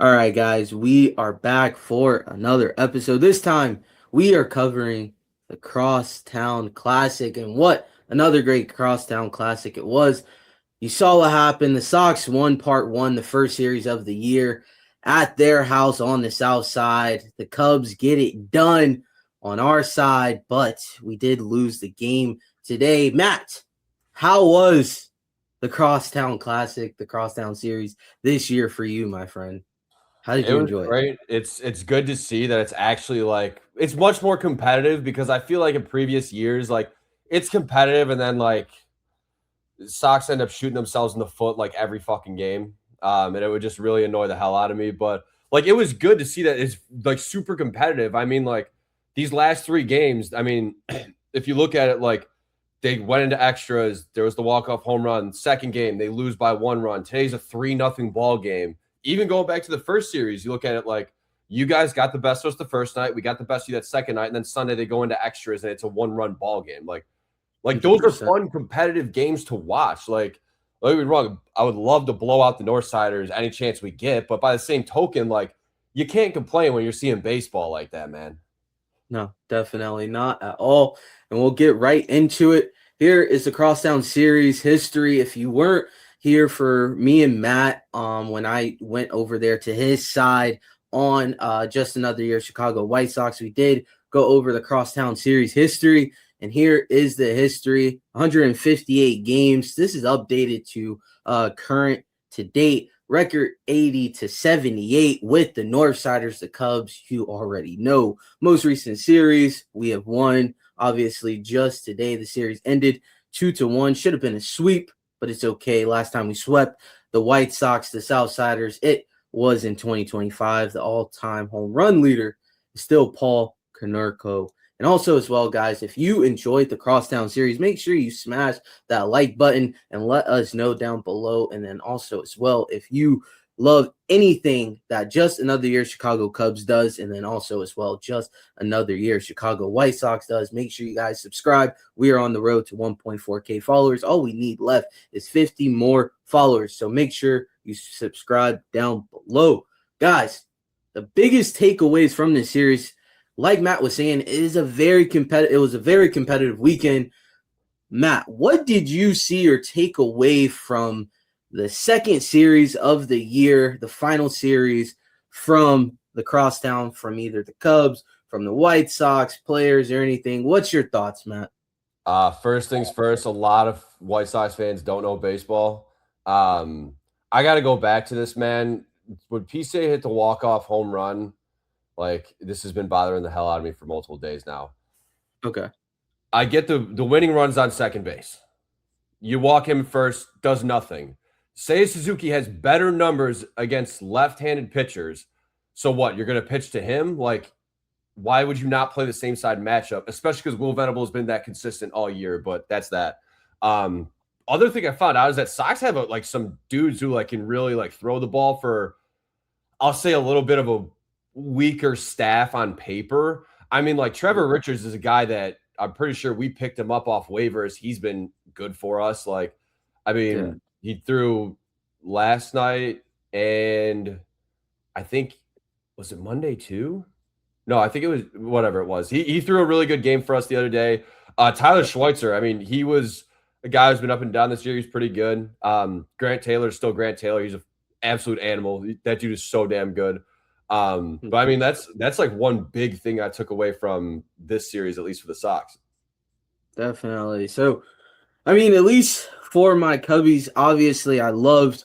All right, guys, we are back for another episode. This time, we are covering the Crosstown Classic, and what another great Crosstown Classic it was. You saw what happened. The Sox won part one, the first series of the year at their house on the south side. The Cubs get it done on our side, but we did lose the game today. Matt, how was the Crosstown Classic, the Crosstown Series this year for you, my friend? How did It you was enjoy it? great. It's good to see that it's actually it's much more competitive because I feel like in previous years, it's competitive and then Sox end up shooting themselves in the foot like every fucking game. And it would just really annoy the hell out of me. But it was good to see that it's like super competitive. I mean, these last three games, I mean, if you look at it, they went into extras. There was the walk-off home run. Second game, they lose by 1 run. Today's a 3-0 ball game. Even going back to the first series, you look at it like you guys got the best of us the first night. We got the best of you that second night. And then Sunday they go into extras and it's a 1-run ball game. Those are 100%. fun competitive games to watch. Don't get me wrong, I would love to blow out the Northsiders any chance we get. But by the same token, you can't complain when you're seeing baseball like that, man. No, definitely not at all. And we'll get right into it. Here is the Crosstown Series history. If you weren't here for me and Matt, when I went over there to his side on just another year Chicago White Sox, we did go over the Crosstown Series history. And here is the history: 158 games. This is updated to current to date. Record 80-78 with the Northsiders, the Cubs. You already know. Most recent series we have won. Obviously, just today the series ended 2-1. Should have been a sweep, but it's okay. Last time we swept the White Sox, the Southsiders, it was in 2025. The all-time home run leader is still Paul Konerko. And also as well, guys, if you enjoyed the Crosstown Series, make sure you smash that like button and let us know down below. And then also as well, if you love anything that Just Another Year Chicago Cubs does, and then also as well, Just Another Year Chicago White Sox does, make sure you guys subscribe. We are on the road to 1.4K followers. All we need left is 50 more followers. So make sure you subscribe down below. Guys, the biggest takeaways from this series, like Matt was saying, it was a very competitive weekend. Matt, what did you see or take away from the second series of the year, the final series from the Crosstown, from either the Cubs, from the White Sox players or anything? What's your thoughts, Matt? First things first, a lot of White Sox fans don't know baseball. I got to go back to this, man. When Pise hit the walk-off home run, this has been bothering the hell out of me for multiple days now. Okay. I get the winning runs on second base. You walk him first, does nothing. Seiya Suzuki has better numbers against left-handed pitchers. So what? You're going to pitch to him? Why would you not play the same side matchup? Especially because Will Venable has been that consistent all year, but that's that. Other thing I found out is that Sox have some dudes who can really throw the ball for, I'll say, a little bit of a weaker staff on paper. I mean, Trevor Richards is a guy that I'm pretty sure we picked him up off waivers. He's been good for us. He threw last night, and I think, was it Monday too? No, I think it was whatever it was. He threw a really good game for us the other day. Tyler Schweitzer, I mean, he was a guy who's been up and down this year. He's pretty good. Grant Taylor's still Grant Taylor. He's an absolute animal. That dude is so damn good. But I mean, that's one big thing I took away from this series, at least for the Sox. Definitely. So, I mean, at least for my Cubbies, obviously I loved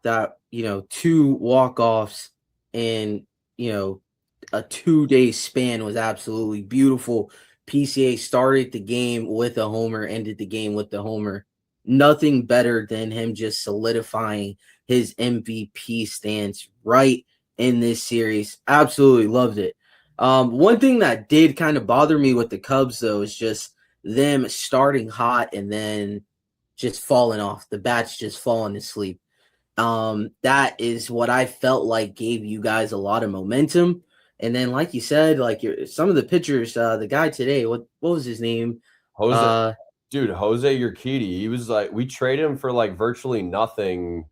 that, 2 walk-offs in, a 2-day span was absolutely beautiful. PCA started the game with a homer, ended the game with the homer. Nothing better than him just solidifying his MVP stance right in this series. Absolutely loved it. One thing that did kind of bother me with the Cubs, though, is just them starting hot and then just falling off. The bats just falling asleep. That is what I felt like gave you guys a lot of momentum. And then, like you said, some of the pitchers, the guy today, what was his name? Jose Urquidy. He was we traded him for virtually nothing.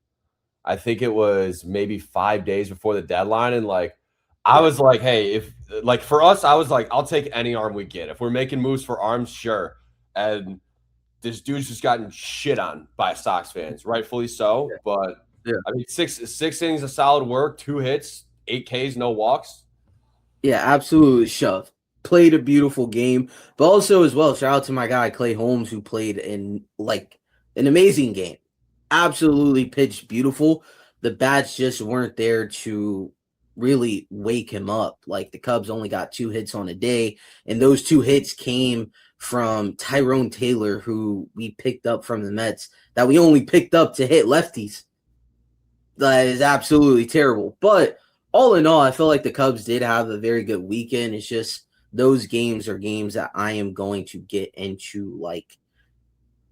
I think it was maybe 5 days before the deadline. And like, I was like, hey, if like for us, I was like, I'll take any arm we get. If we're making moves for arms, sure. And this dude's just gotten shit on by Sox fans, rightfully so. Yeah. But Yeah. I mean, six innings of solid work, 2 hits, 8 Ks, no walks. Yeah, absolutely shoved. Played a beautiful game, but also as well, shout out to my guy Clay Holmes who played in like an amazing game. Absolutely pitched beautiful. The bats just weren't there to really wake him up. Like the Cubs only got 2 hits on a day, and those 2 hits came from Tyrone Taylor, who we picked up from the Mets, that we only picked up to hit lefties. That is absolutely terrible. But all in all, I feel like the Cubs did have a very good weekend. It's just those games are games that I am going to get into, like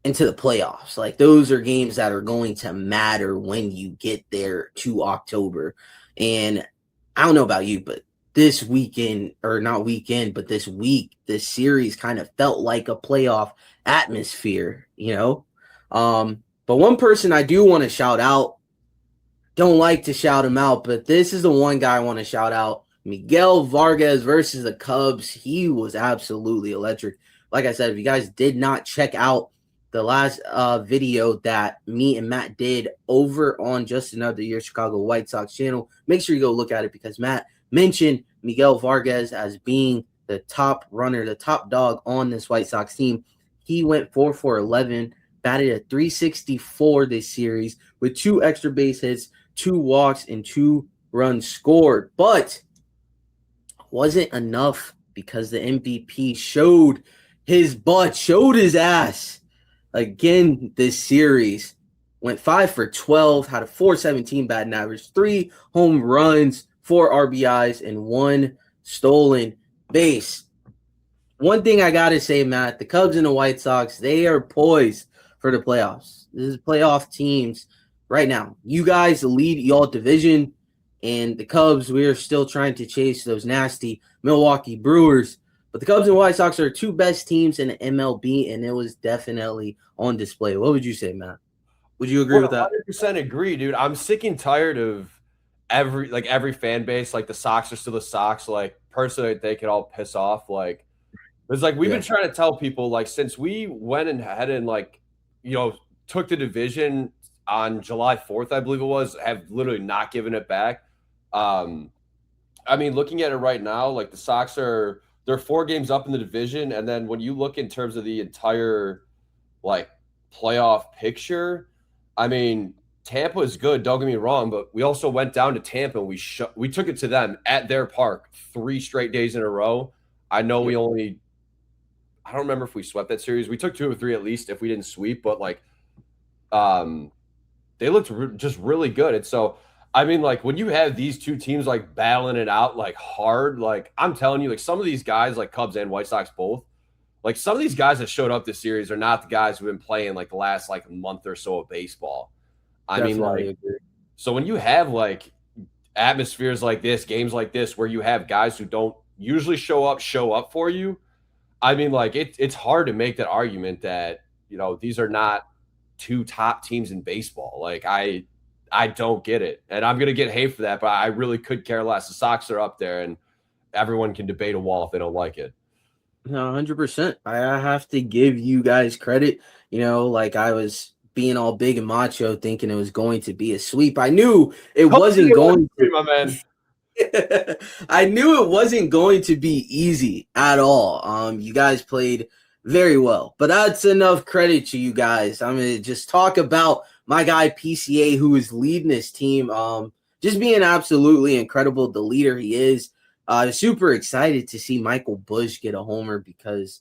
into the playoffs. Like those are games that are going to matter when you get there to October. And I don't know about you, but this weekend, or not weekend, but this week, this series kind of felt like a playoff atmosphere, you know? But one person I do want to shout out, don't like to shout him out, but this is the one guy I want to shout out. Miguel Vargas versus the Cubs. He was absolutely electric. Like I said, if you guys did not check out the last video that me and Matt did over on Just Another Year Chicago White Sox channel, make sure you go look at it because Matt mentioned Miguel Vargas as being the top runner, the top dog on this White Sox team. He went 4 for 11, batted at 364 this series with 2 extra base hits, 2 walks, and 2 runs scored. But wasn't enough because the MVP showed his butt, showed his ass again this series. Went 5 for 12, had a 417 batting average, 3 home runs, 4 RBIs, and 1 stolen base. One thing I got to say, Matt, the Cubs and the White Sox, they are poised for the playoffs. This is playoff teams right now. You guys lead y'all division, and the Cubs, we are still trying to chase those nasty Milwaukee Brewers. But the Cubs and White Sox are 2 best teams in the MLB, and it was definitely on display. What would you say, Matt? Would you agree with that? 100% agree, dude. I'm sick and tired of every fan base. Like the Sox are still the Sox. Like personally, they could all piss off. Like it's like we've been trying to tell people, like, since we went ahead and like, took the division on July 4th, I believe it was, have literally not given it back. I mean, looking at it right now, like the Sox they're 4 games up in the division, and then when you look in terms of the entire like playoff picture, I mean, Tampa is good, don't get me wrong, but we also went down to Tampa and we took it to them at their park 3 straight days in a row. I know I don't remember if we swept that series. We took 2 or 3 at least if we didn't sweep, but like they looked just really good. And so I mean, like when you have these 2 teams like battling it out like hard, like I'm telling you, like some of these guys, like Cubs and White Sox both, like some of these guys that showed up this series are not the guys who've been playing like the last like month or so of baseball. I mean, like, so when you have like atmospheres like this, games like this, where you have guys who don't usually show up for you, I mean, like it's hard to make that argument that, these are not 2 top teams in baseball. Like I don't get it. And I'm going to get hate for that, but I really could care less. The Sox are up there and everyone can debate a wall if they don't like it. No, 100%. I have to give you guys credit. Like I was being all big and macho thinking it was going to be a sweep. I knew it wasn't going to, my man. I knew it wasn't going to be easy at all. You guys played very well, but that's enough credit to you guys. I'm going to just talk about my guy PCA, who is leading this team. Just being absolutely incredible, the leader he is. Super excited to see Michael Busch get a homer because,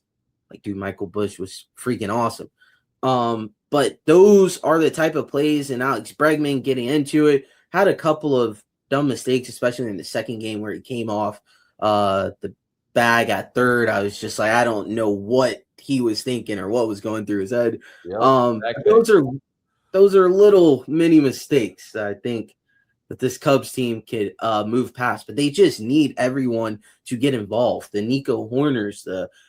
like, dude, Michael Busch was freaking awesome. But those are the type of plays, and Alex Bregman getting into it had a couple of dumb mistakes, especially in the second game where he came off the bag at third. I was just like, I don't know what he was thinking or what was going through his head. Those are little mini mistakes that I think that this Cubs team could move past, but they just need everyone to get involved. The Nico Horners,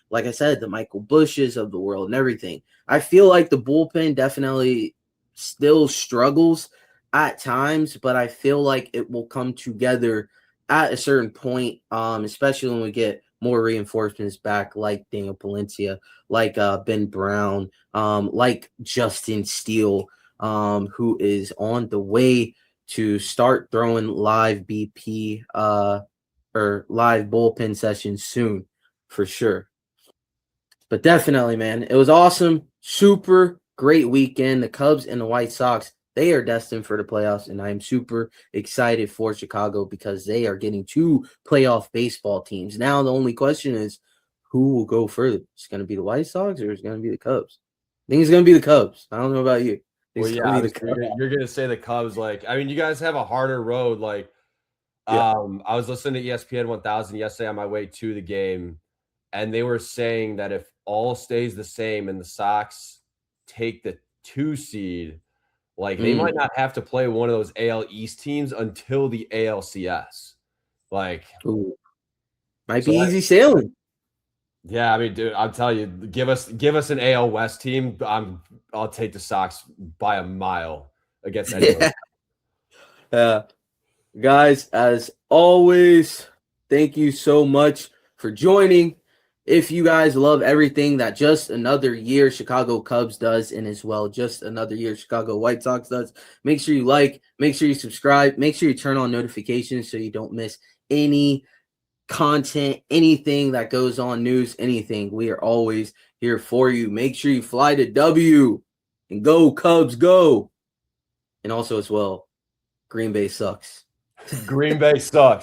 like I said, the Michael Bushes of the world and everything. I feel like the bullpen definitely still struggles at times, but I feel like it will come together at a certain point, especially when we get more reinforcements back, like Daniel Palencia, like Ben Brown, like Justin Steele, who is on the way to start throwing live BP or live bullpen sessions soon, for sure. But definitely, man, it was awesome. Super great weekend. The Cubs and the White Sox, they are destined for the playoffs, and I am super excited for Chicago because they are getting 2 playoff baseball teams. Now the only question is, who will go further? It's going to be the White Sox or it's going to be the Cubs? I think it's going to be the Cubs. I don't know about you. Well, yeah, you're gonna say the Cubs. Like, I mean, you guys have a harder road. Like, Yeah. I was listening to ESPN 1000 yesterday on my way to the game, and they were saying that if all stays the same and the Sox take the 2 seed, like they might not have to play one of those AL East teams until the ALCS. Like, Ooh. Might be easy sailing. Yeah, I mean, dude, I'm telling you, give us an AL West team. I'll take the Sox by a mile against anyone. Guys, as always, thank you so much for joining. If you guys love everything that Just Another Year Chicago Cubs does, and as well Just Another Year Chicago White Sox does, make sure you like, make sure you subscribe, make sure you turn on notifications so you don't miss any content, anything that goes on, news, anything. We are always here for you. Make sure you fly to W and go Cubs go. And also as well, Green Bay sucks. Green Bay sucks.